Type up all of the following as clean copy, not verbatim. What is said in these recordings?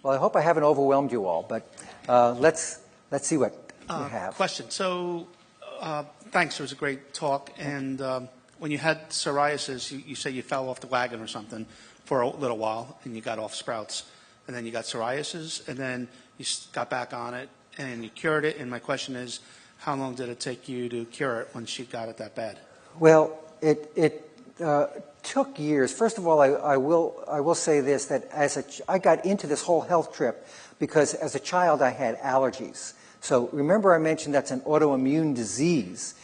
Well, I hope I haven't overwhelmed you all, but let's see what you have. Question. So, thanks. It was a great talk. And when you had psoriasis, you say you fell off the wagon or something for a little while, and you got off Sprouts, and then you got psoriasis, and then you got back on it, and you cured it. And my question is, how long did it take you to cure it when she got it that bad? Well, it took years. First of all, I will say this, that I got into this whole health trip because as a child I had allergies. So remember I mentioned that's an autoimmune disease.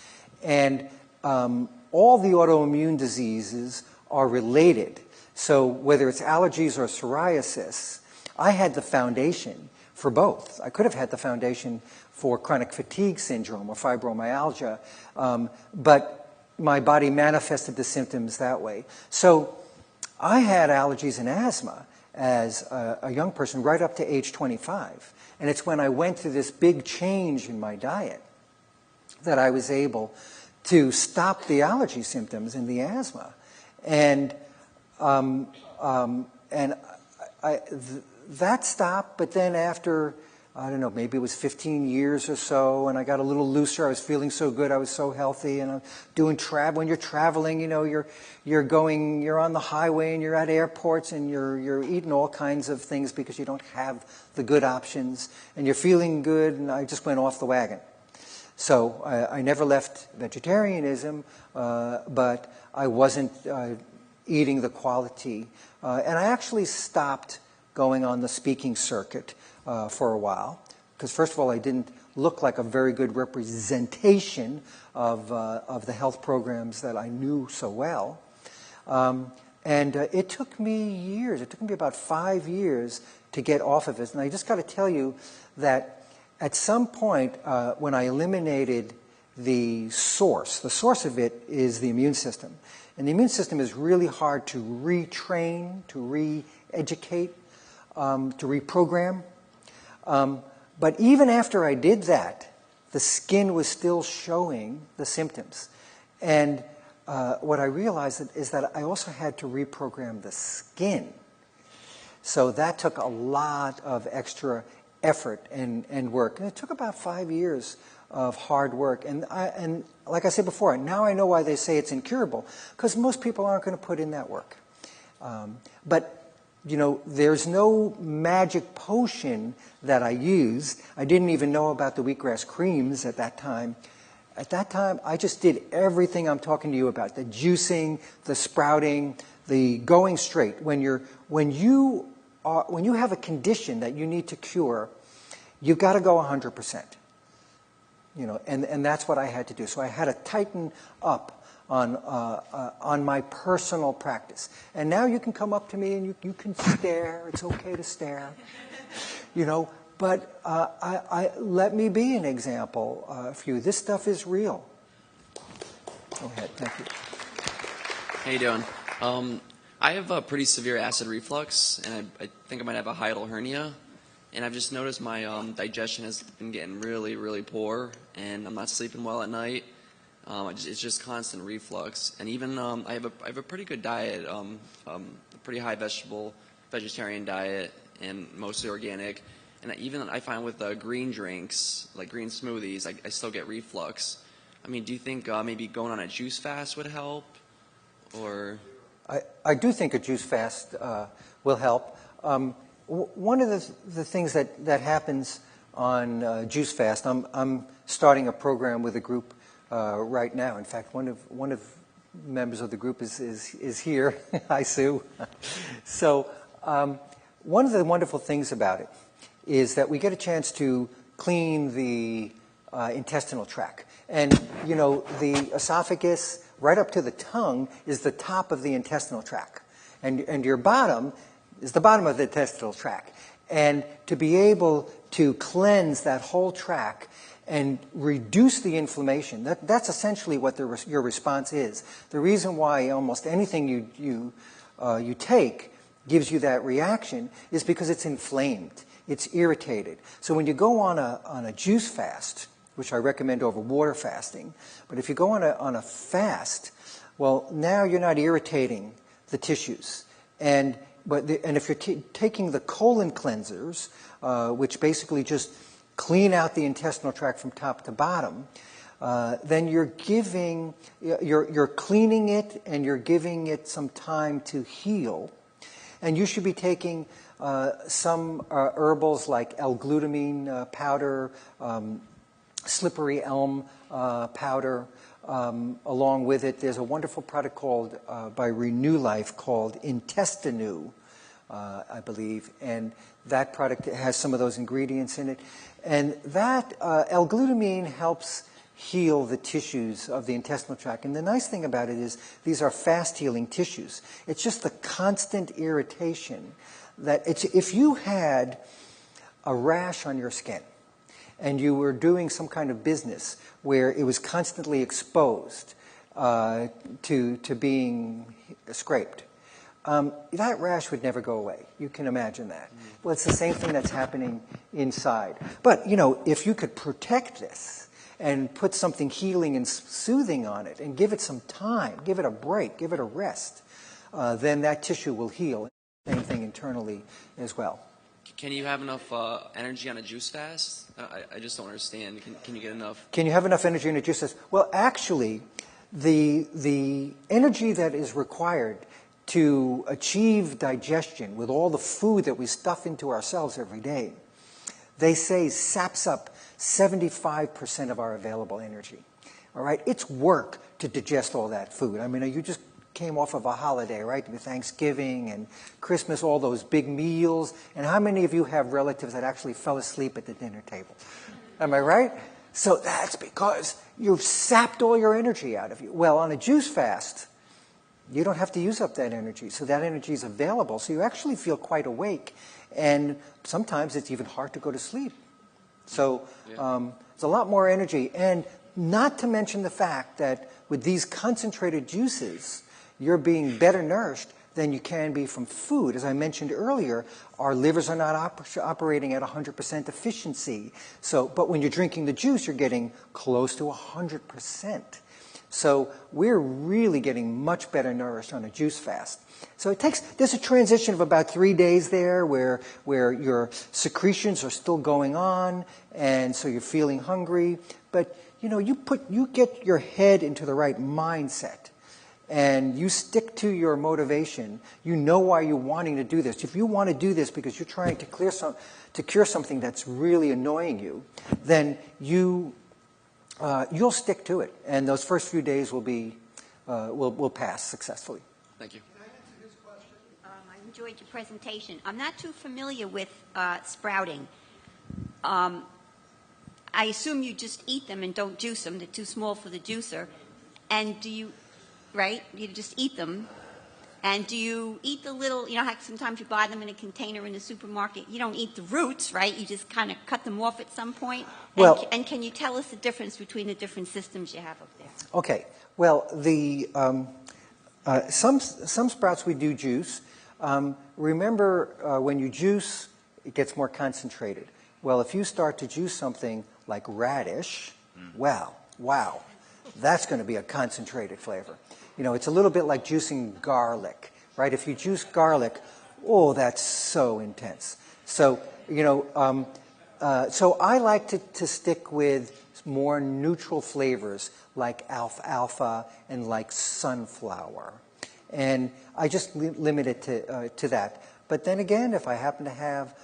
And all the autoimmune diseases are related. So whether it's allergies or psoriasis, I had the foundation for both. I could have had the foundation for chronic fatigue syndrome or fibromyalgia, but my body manifested the symptoms that way. So I had allergies and asthma as a young person right up to age 25. And it's when I went through this big change in my diet that I was able to stop the allergy symptoms and the asthma. And that stopped, but then after, I don't know, maybe it was 15 years or so, and I got a little looser. I was feeling so good. I was so healthy, and I'm doing when you're traveling, you know, you're on the highway and you're at airports and you're eating all kinds of things because you don't have the good options, and you're feeling good. And I just went off the wagon. So I never left vegetarianism, but I wasn't eating the quality, and I actually stopped going on the speaking circuit for a while, because first of all, I didn't look like a very good representation of the health programs that I knew so well. And it took me years. It took me about 5 years to get off of it. And I just got to tell you that at some point, when I eliminated the source of it is the immune system. And the immune system is really hard to retrain, to re-educate, to reprogram. But even after I did that, the skin was still showing the symptoms. And what I realized is that I also had to reprogram the skin. So that took a lot of extra effort and work. And it took about 5 years of hard work. And like I said before, now I know why they say it's incurable, because most people aren't going to put in that work. But you know, there's no magic potion that I used. I didn't even know about the wheatgrass creams at that time. At that time, I just did everything I'm talking to you about: the juicing, the sprouting, the going straight. When you have a condition that you need to cure, you've got to go 100%. You know, and that's what I had to do. So I had to tighten up on my personal practice. And now you can come up to me and you can stare. It's okay to stare, you know. But let me be an example for you. This stuff is real. Go ahead. Thank you. How you doing? I have a pretty severe acid reflux, and I think I might have a hiatal hernia. And I've just noticed my digestion has been getting really, really poor, and I'm not sleeping well at night. It's just constant reflux, and even I have a pretty good diet, a pretty high vegetarian diet, and mostly organic. And I find with green drinks, like green smoothies, I still get reflux. I mean, do you think maybe going on a juice fast would help, or? I do think a juice fast will help. One of the things that happens on juice fast, I'm starting a program with a group right now. In fact, one of members of the group is here. Hi, Sue. So one of the wonderful things about it is that we get a chance to clean the intestinal tract. And, you know, the esophagus right up to the tongue is the top of the intestinal tract. And your bottom is the bottom of the intestinal tract. And to be able to cleanse that whole tract and reduce the inflammation, that's essentially what your response is. The reason why almost anything you take gives you that reaction is because it's inflamed, it's irritated. So when you go on a juice fast, which I recommend over water fasting, but if you go on a fast, well, now you're not irritating the tissues, and and if you're taking the colon cleansers, which basically just clean out the intestinal tract from top to bottom, then you're cleaning it and you're giving it some time to heal. And you should be taking some herbals like L-glutamine powder, slippery elm powder. Along with it, there's a wonderful product called by Renew Life called Intestinu, I believe, and that product has some of those ingredients in it. And that L-glutamine helps heal the tissues of the intestinal tract. And the nice thing about it is these are fast-healing tissues. It's just the constant irritation that if you had a rash on your skin and you were doing some kind of business where it was constantly exposed to being scraped, that rash would never go away. You can imagine that. Well, it's the same thing that's happening inside. But, if you could protect this and put something healing and soothing on it and give it some time, give it a break, give it a rest, then that tissue will heal. Same thing internally as well. Can you have enough energy on a juice fast? I just don't understand. Can you get enough? Can you have enough energy on a juice fast? Well, actually, the energy that is required to achieve digestion with all the food that we stuff into ourselves every day, they say saps up 75% of our available energy. All right? It's work to digest all that food. I mean, you just came off of a holiday, right? With Thanksgiving and Christmas, all those big meals. And how many of you have relatives that actually fell asleep at the dinner table? Am I right? So that's because you've sapped all your energy out of you. Well, on a juice fast, you don't have to use up that energy. So that energy is available. So you actually feel quite awake. And sometimes it's even hard to go to sleep. So it's a lot more energy. And not to mention the fact that with these concentrated juices, you're being better nourished than you can be from food. As I mentioned earlier, our livers are not operating at 100% efficiency. But when you're drinking the juice, you're getting close to 100%. So we're really getting much better nourished on a juice fast. So there's a transition of about 3 days there where your secretions are still going on, and so you're feeling hungry. But you get your head into the right mindset, and you stick to your motivation. You know why you're wanting to do this. If you want to do this because you're trying to cure something that's really annoying you, then you'll stick to it, and those first few days will pass successfully. Thank you. I enjoyed your presentation. I'm not too familiar with sprouting. I assume you just eat them and don't juice them. They're too small for the juicer. And right? You just eat them. And do you eat the little, how sometimes you buy them in a container in the supermarket. You don't eat the roots, right? You just kind of cut them off at some point. And can you tell us the difference between the different systems you have up there? Okay. Well, some sprouts we do juice. Remember, when you juice, it gets more concentrated. Well, if you start to juice something like radish, wow, that's going to be a concentrated flavor. It's a little bit like juicing garlic, right? If you juice garlic, oh, that's so intense. So, so I like to stick with more neutral flavors like alfalfa and like sunflower. And I just limit it to that. But then again, if I happen to have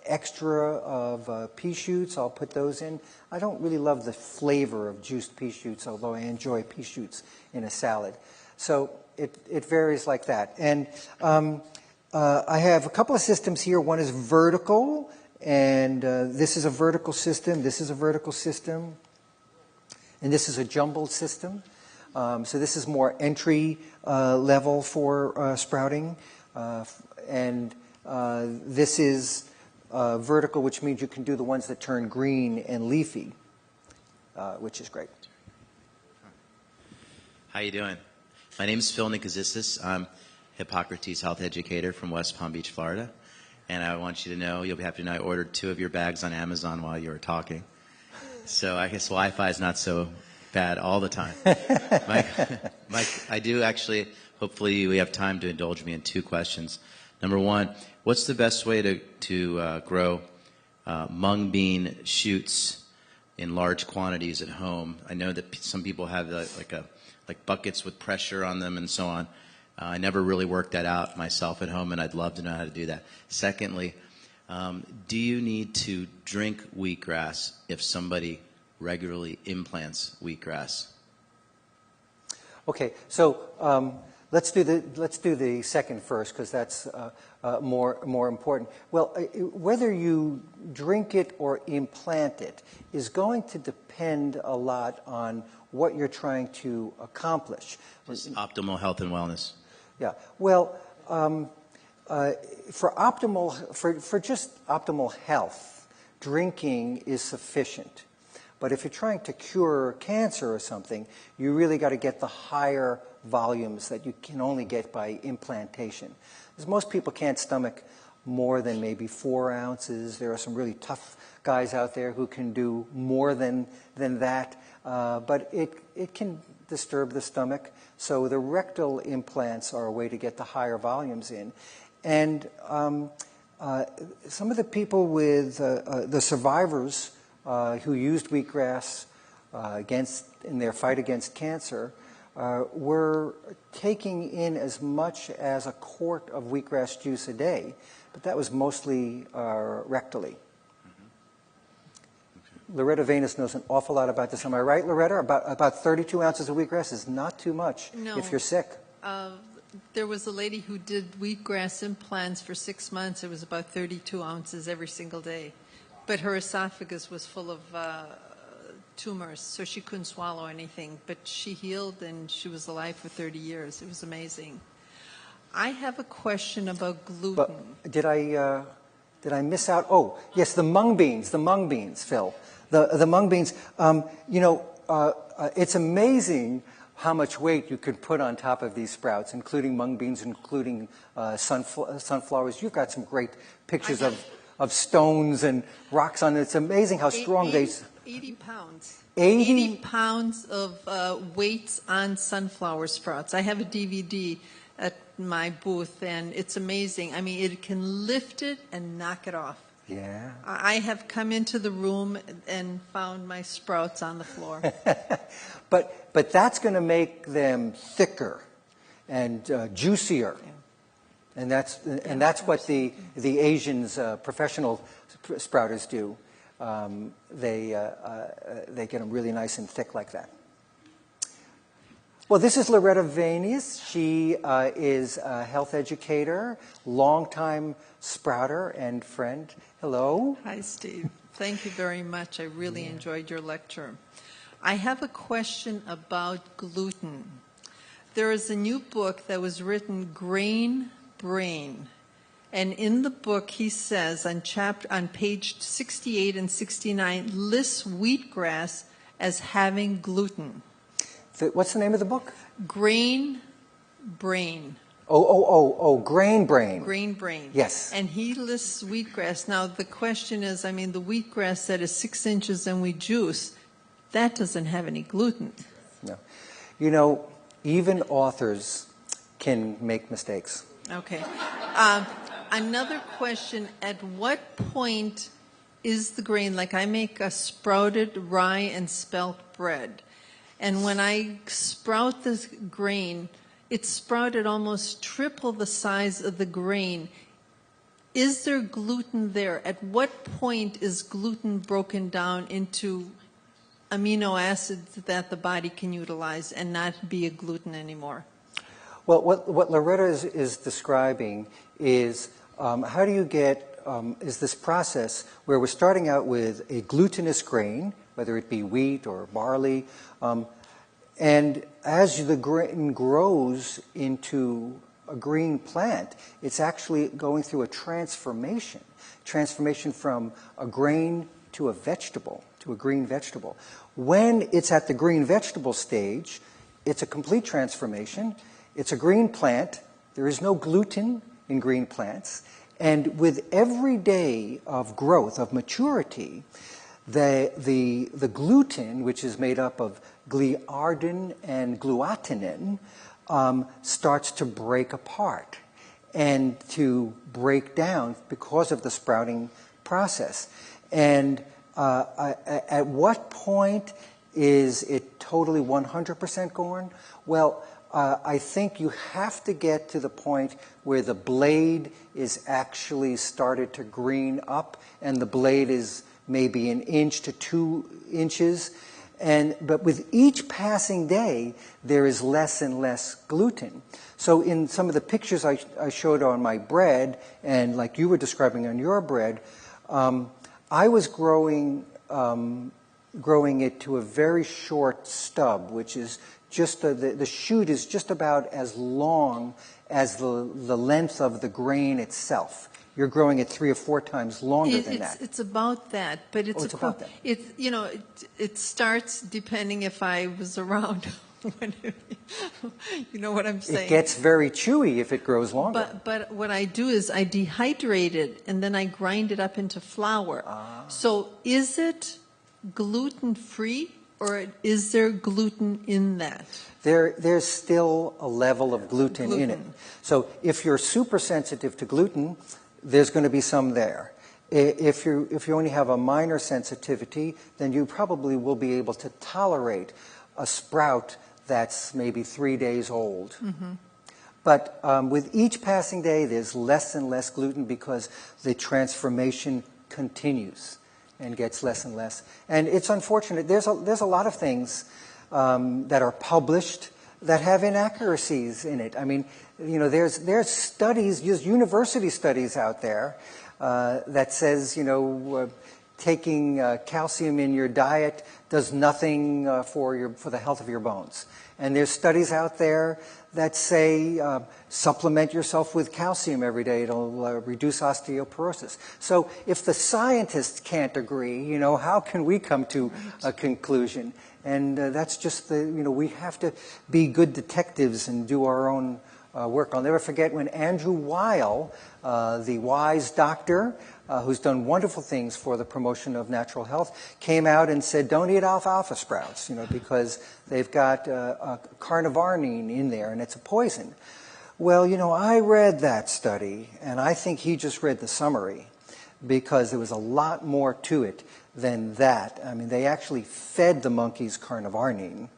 extra of pea shoots, I'll put those in. I don't really love the flavor of juiced pea shoots, although I enjoy pea shoots in a salad. So it varies like that. And I have a couple of systems here. One is vertical, and this is a vertical system. This is a vertical system. And this is a jumbled system. So this is more entry level for sprouting. And this is vertical, which means you can do the ones that turn green and leafy, which is great. How you doing? My name is Phil Nicozisis. I'm Hippocrates health educator from West Palm Beach, Florida. And I want you to know, you'll be happy to know I ordered 2 of your bags on Amazon while you were talking. So I guess Wi-Fi is not so bad all the time. Mike, I do actually, hopefully we have time to indulge me in 2 questions. Number 1, what's the best way to grow mung bean shoots in large quantities at home? I know that some people have like buckets with pressure on them and so on. I never really worked that out myself at home, and I'd love to know how to do that. Secondly, do you need to drink wheatgrass if somebody regularly implants wheatgrass? Okay, so let's do the second first, because that's more important. Well, whether you drink it or implant it is going to depend a lot on what you're trying to accomplish. Just optimal health and wellness. Yeah. Well, for just optimal health, drinking is sufficient. But if you're trying to cure cancer or something, you really got to get the higher volumes that you can only get by implantation. Because most people can't stomach more than maybe 4 ounces. There are some really tough guys out there who can do more than that, but it can disturb the stomach. So the rectal implants are a way to get the higher volumes in. And some of the people with the survivors who used wheatgrass in their fight against cancer were taking in as much as a quart of wheatgrass juice a day, but that was mostly rectally. Loretta Venus knows an awful lot about this. Am I right, Loretta? About 32 ounces of wheatgrass is not too much if you're sick. There was a lady who did wheatgrass implants for 6 months. It was about 32 ounces every single day. But her esophagus was full of tumors, so she couldn't swallow anything. But she healed, and she was alive for 30 years. It was amazing. I have a question about gluten. But did I miss out? Oh, yes, the mung beans, Phil. The mung beans, it's amazing how much weight you could put on top of these sprouts, including mung beans, including sunflowers. You've got some great pictures of stones and rocks on it. It's amazing how strong 80 pounds. 80 pounds of weights on sunflower sprouts. I have a DVD at my booth, and it's amazing. I mean, it can lift it and knock it off. Yeah. I have come into the room and found my sprouts on the floor. But that's going to make them thicker and juicier. Yeah. And that's what the Asians, professional sprouters do. They get them really nice and thick like that. Well, this is Loretta Venus. She is a health educator, longtime sprouter and friend. Hello. Hi, Steve. Thank you very much. I really enjoyed your lecture. I have a question about gluten. There is a new book that was written, Grain Brain. And in the book, he says on page 68 and 69, lists wheatgrass as having gluten. What's the name of the book? Grain Brain. Oh, Grain Brain. Grain Brain. Yes. And he lists wheatgrass. Now, the question is, the wheatgrass that is 6 inches and we juice, that doesn't have any gluten. No. Even authors can make mistakes. Okay. Another question, at what point is the grain, like I make a sprouted rye and spelt bread, and when I sprout this grain, it's sprouted almost triple the size of the grain. Is there gluten there? At what point is gluten broken down into amino acids that the body can utilize and not be a gluten anymore? Well, what Loretta is describing is how do you get, is this process where we're starting out with a glutinous grain, whether it be wheat or barley, and as the grain grows into a green plant, it's actually going through a transformation from a grain to a vegetable, to a green vegetable. When it's at the green vegetable stage, it's a complete transformation. It's a green plant. There is no gluten in green plants. And with every day of growth, of maturity, the gluten, which is made up of gliadin and glutatinin starts to break apart and to break down because of the sprouting process. And at what point is it totally 100% gone? Well, I think you have to get to the point where the blade is actually started to green up, and the blade is maybe 1 inch to 2 inches. But with each passing day, there is less and less gluten. So in some of the pictures I showed on my bread, and like you were describing on your bread, I was growing it to a very short stub, which is just the shoot is just about as long as the length of the grain itself. You're growing it 3 or 4 times longer than that. It's about that, but it's about that. It starts depending if I was around. When you know what I'm saying? It gets very chewy if it grows longer. But what I do is I dehydrate it and then I grind it up into flour. So is it gluten-free or is there gluten in that? There's still a level of gluten in it. So if you're super sensitive to gluten, there's going to be some there. If you only have a minor sensitivity, then you probably will be able to tolerate a sprout that's maybe 3 days old. Mm-hmm. But with each passing day, there's less and less gluten because the transformation continues and gets less and less. And it's unfortunate. There's a lot of things that are published that have inaccuracies in it. I mean, there's studies, just university studies out there that says, taking calcium in your diet does nothing for the health of your bones. And there's studies out there that say supplement yourself with calcium every day. It'll reduce osteoporosis. So if the scientists can't agree, how can we come to a conclusion? And that's just we have to be good detectives and do our own work. I'll never forget when Andrew Weil, the wise doctor, who's done wonderful things for the promotion of natural health, came out and said, don't eat alfalfa sprouts, because they've got carnivorine in there and it's a poison. Well, I read that study, and I think he just read the summary, because there was a lot more to it than that. I mean, they actually fed the monkeys carnivorine,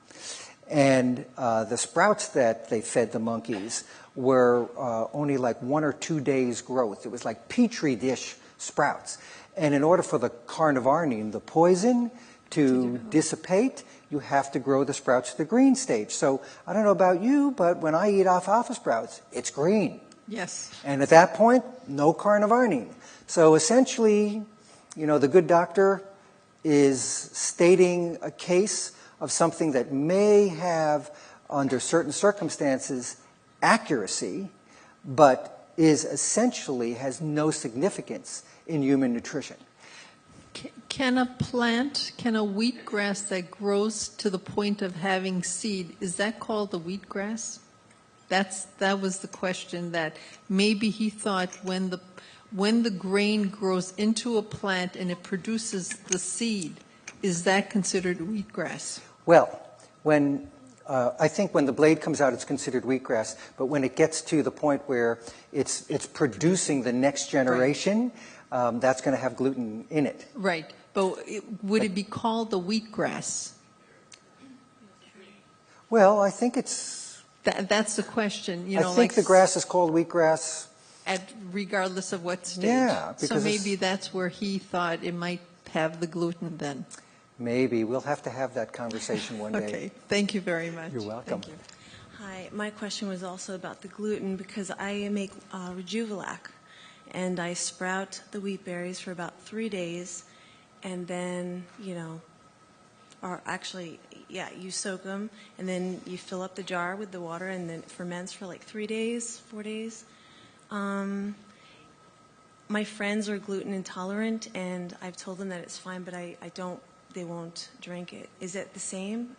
and the sprouts that they fed the monkeys were only like 1 or 2 days growth. It was like Petri dish sprouts. And in order for the carnivorine, the poison, to dissipate, you have to grow the sprouts to the green stage. So I don't know about you, but when I eat alfalfa sprouts, it's green. Yes. And at that point, no carnivorine. So essentially, the good doctor is stating a case of something that may have, under certain circumstances, accuracy, but has no significance in human nutrition. Can a wheatgrass that grows to the point of having seed, is that called a wheatgrass? That was the question, that maybe he thought when the grain grows into a plant and it produces the seed, is that considered wheatgrass? Well, I think when the blade comes out, it's considered wheatgrass. But when it gets to the point where it's producing the next generation, that's going to have gluten in it. Right. But would it be called the wheatgrass? Well, I think it's... That's the question. I think the grass is called wheatgrass. Regardless of what stage. Yeah. So maybe that's where he thought it might have the gluten then. Maybe. We'll have to have that conversation one day. Okay. Thank you very much. You're welcome. Thank you. Hi. My question was also about the gluten, because I make Rejuvelac, and I sprout the wheat berries for about 3 days, and then, you soak them, and then you fill up the jar with the water, and then it ferments for like 3 days, 4 days. My friends are gluten intolerant, and I've told them that it's fine, but they won't drink it. Is it the same?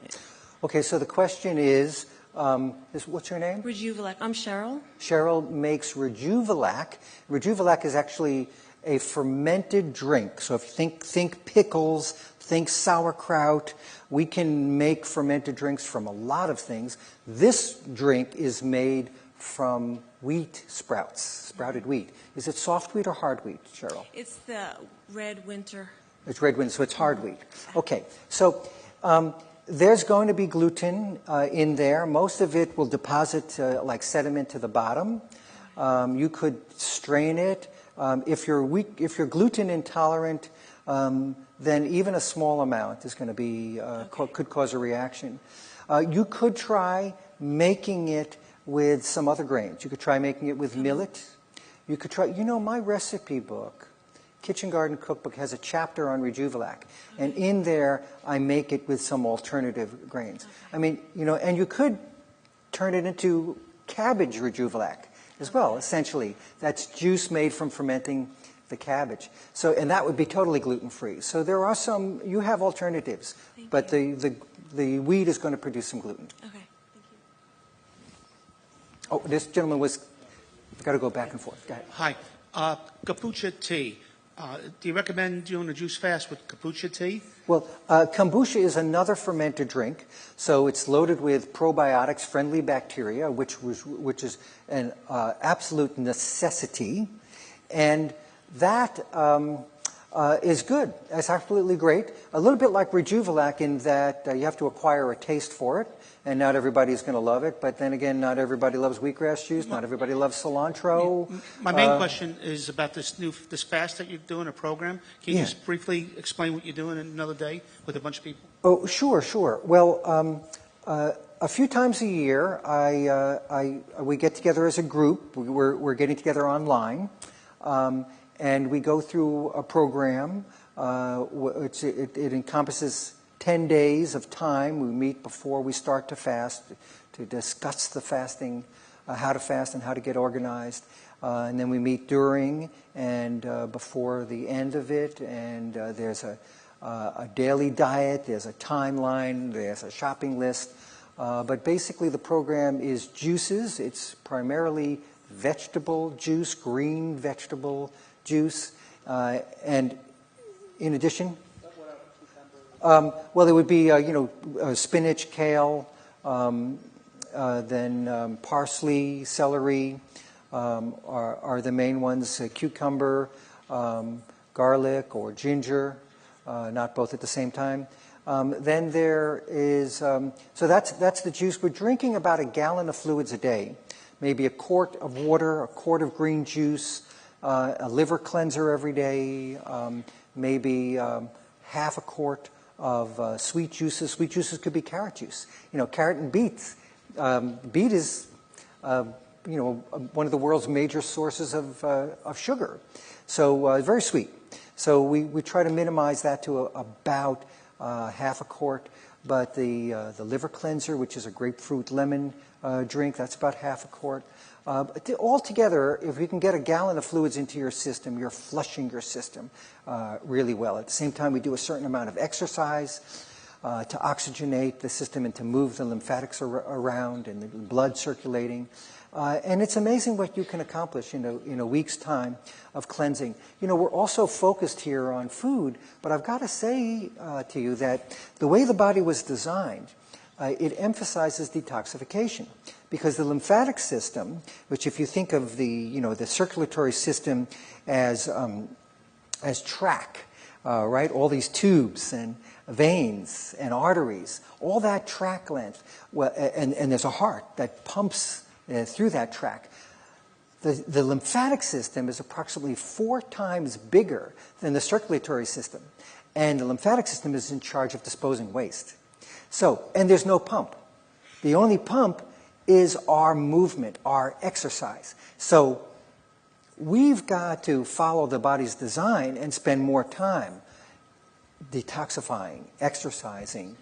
Okay, so the question is what's your name? Rejuvelac. I'm Cheryl. Cheryl makes Rejuvelac. Rejuvelac is actually a fermented drink. So if you think pickles, think sauerkraut, we can make fermented drinks from a lot of things. This drink is made from wheat sprouts, sprouted wheat. Is it soft wheat or hard wheat, Cheryl? It's the red winter. It's red wheat, so it's hard wheat. Okay, so there's going to be gluten in there. Most of it will deposit like sediment to the bottom. You could strain it. If you're gluten intolerant, then even a small amount is going to be could cause a reaction. You could try making it with some other grains. You could try making it with millet. You could try. My recipe book, Kitchen Garden Cookbook, has a chapter on Rejuvelac, and in there I make it with some alternative grains. I mean, and you could turn it into cabbage Rejuvelac as well. Essentially, that's juice made from fermenting the cabbage. So, and that would be totally gluten-free. So there are some. You have alternatives, but the wheat is going to produce some gluten. Okay, thank you. Oh, this gentleman was. Got to go back and forth. Go ahead. Hi. Kombucha tea. Do you recommend doing a juice fast with kombucha tea? Well, kombucha is another fermented drink, so it's loaded with probiotics, friendly bacteria, which is an absolute necessity, and that is good. It's absolutely great. A little bit like Rejuvelac in that you have to acquire a taste for it, and not everybody's going to love it. But then again, not everybody loves wheatgrass juice. Not everybody loves cilantro. My main question is about this fast that you're doing, a program. Can you just briefly explain what you're doing another day with a bunch of people? Oh, sure. Well, a few times a year, we get together as a group. We're getting together online, and we go through a program. It encompasses 10 days of time. We meet before we start to fast to discuss the fasting, how to fast and how to get organized. And then we meet during and before the end of it. And there's a daily diet, there's a timeline, there's a shopping list. But basically the program is juices. It's primarily vegetable juice, green vegetable juice. And in addition... well, it would be, spinach, kale, then parsley, celery are the main ones, cucumber, garlic or ginger, not both at the same time. Then there is, so that's the juice. We're drinking about 1 gallon of fluids a day, maybe a quart of water, a quart of green juice, a liver cleanser every day, maybe half a quart of sweet juices. Sweet juices could be carrot juice. Carrot and beets. Beet is, one of the world's major sources of sugar. So very sweet. So we try to minimize that to about half a quart. But the liver cleanser, which is a grapefruit lemon drink, that's about half a quart. Altogether, if you can get 1 gallon of fluids into your system, you're flushing your system really well. At the same time, we do a certain amount of exercise to oxygenate the system and to move the lymphatics around and the blood circulating. And it's amazing what you can accomplish in a week's time of cleansing. We're also focused here on food, but I've got to say to you that the way the body was designed, it emphasizes detoxification. Because the lymphatic system, which if you think of the circulatory system as track, right? All these tubes and veins and arteries, all that track length, and there's a heart that pumps through that track. The lymphatic system is approximately 4 times bigger than the circulatory system. And the lymphatic system is in charge of disposing waste. So, and there's no pump. The only pump is our movement, our exercise. So we've got to follow the body's design and spend more time detoxifying, exercising,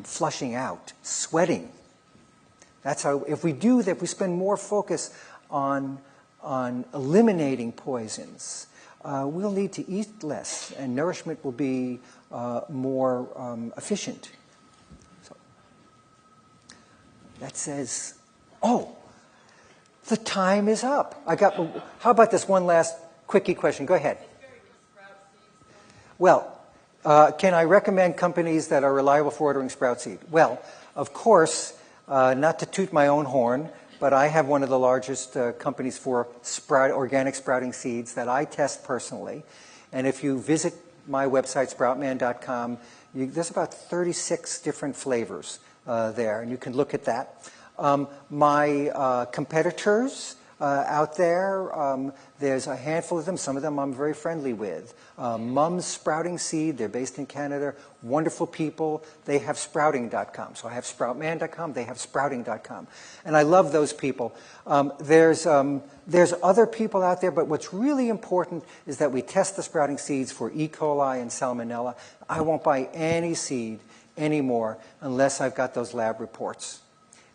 flushing out, sweating. That's how, if we do that, if we spend more focus on eliminating poisons, we'll need to eat less and nourishment will be more efficient. That says, the time is up. How about this one last quickie question? Go ahead. Well, can I recommend companies that are reliable for ordering sprout seed? Well, of course, not to toot my own horn, but I have one of the largest companies for organic sprouting seeds that I test personally. And if you visit my website, sproutman.com, there's about 36 different flavors there, and you can look at that. My competitors out there, there's a handful of them. Some of them I'm very friendly with. Mum's Sprouting Seed, they're based in Canada. Wonderful people. They have sprouting.com. So I have sproutman.com, they have sprouting.com. And I love those people. There's other people out there, but what's really important is that we test the sprouting seeds for E. coli and salmonella. I won't buy any seed anymore unless I've got those lab reports.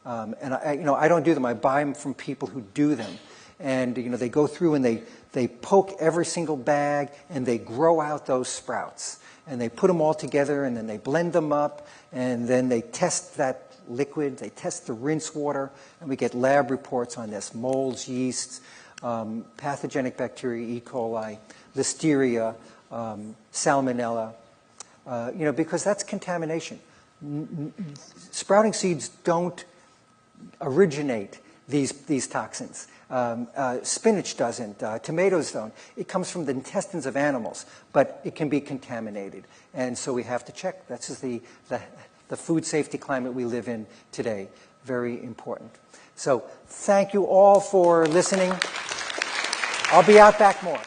And I don't do them. I buy them from people who do them. And they go through and they poke every single bag and they grow out those sprouts. And they put them all together and then they blend them up and then they test that liquid. They test the rinse water and we get lab reports on this: molds, yeasts, pathogenic bacteria, E. coli, listeria, salmonella. Because that's contamination. Sprouting seeds don't originate these toxins. Spinach doesn't. Tomatoes don't. It comes from the intestines of animals, but it can be contaminated. And so we have to check. That's just the food safety climate we live in today. Very important. So thank you all for listening. I'll be out back more.